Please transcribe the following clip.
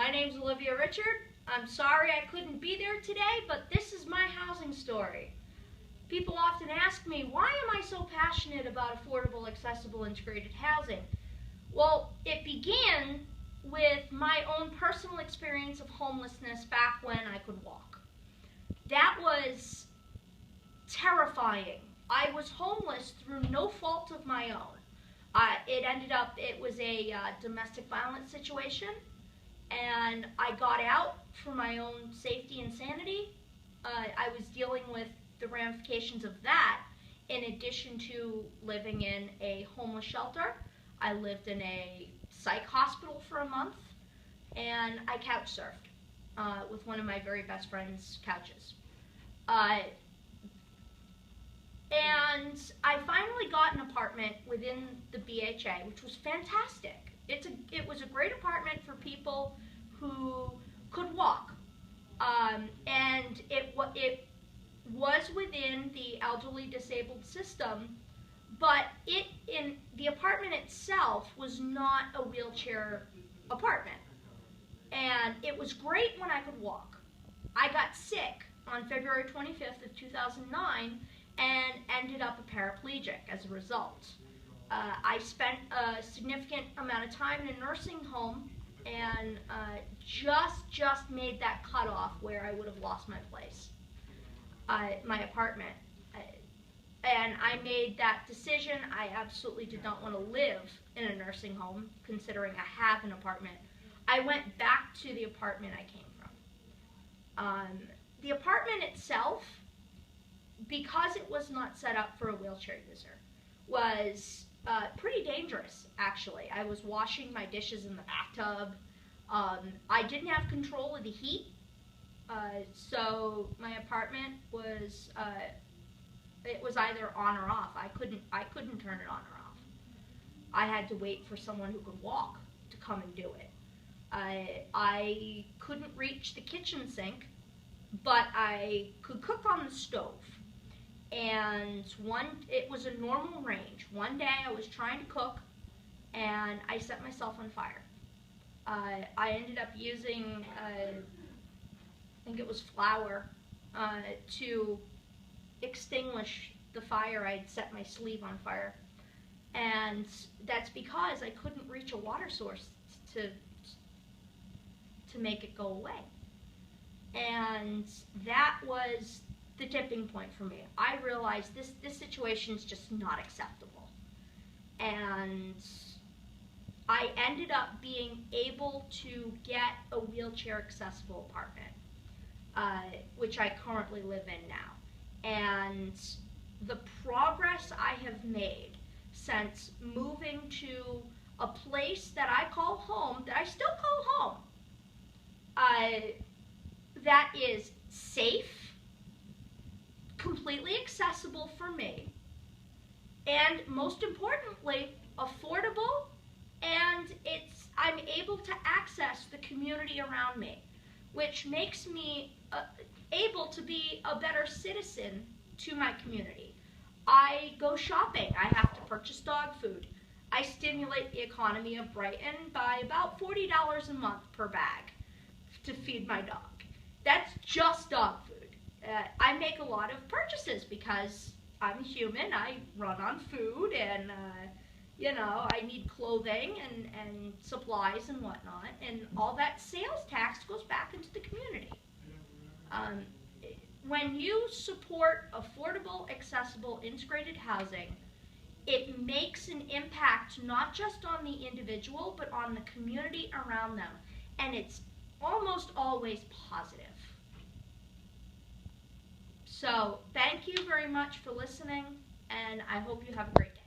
My name's Olivia Richard. I'm sorry I couldn't be there today, but this is my housing story. People often ask me, why am I so passionate about affordable, accessible, integrated housing? Well, it began with my own personal experience of homelessness back when I could walk. That was terrifying. I was homeless through no fault of my own. It was a domestic violence situation, and I got out for my own safety and sanity. I was dealing with the ramifications of that in addition to living in a homeless shelter. I lived in a psych hospital for a month, and I couch surfed with one of my very best friend's couches. And I finally got an apartment within the BHA, which was fantastic. It was a great apartment for people who could walk, and it was within the elderly disabled system, but the apartment itself was not a wheelchair apartment, and it was great when I could walk. I got sick on February 25th of 2009 and ended up a paraplegic as a result. I spent a significant amount of time in a nursing home and just made that cutoff where I would have lost my place, my apartment. And I made that decision. I absolutely did not want to live in a nursing home, considering I have an apartment. I went back to the apartment I came from. The apartment itself, because it was not set up for a wheelchair user, was pretty dangerous, actually. I was washing my dishes in the bathtub. I didn't have control of the heat, so my apartment was it was either on or off. I couldn't turn it on or off. I had to wait for someone who could walk to come and do it. I couldn't reach the kitchen sink, but I could cook on the stove. And it was a normal range. One day I was trying to cook and I set myself on fire. I ended up using, I think it was flour, to extinguish the fire. I'd set my sleeve on fire. And that's because I couldn't reach a water source to make it go away. And that was the tipping point for me. I realized this situation is just not acceptable. And I ended up being able to get a wheelchair accessible apartment, which I currently live in now. And the progress I have made since moving to a place that I call home, that I still call home, that is safe, completely accessible for me, and most importantly, affordable, and I'm able to access the community around me, which makes me able to be a better citizen to my community. I go shopping. I have to purchase dog food. I stimulate the economy of Brighton by about $40 a month per bag to feed my dog. That's just dog food. I make a lot of purchases because I'm human. I run on food, and I need clothing and supplies and whatnot, and all that sales tax goes back into the community. When you support affordable, accessible, integrated housing, it makes an impact not just on the individual, but on the community around them, and it's almost always positive. So thank you very much for listening, and I hope you have a great day.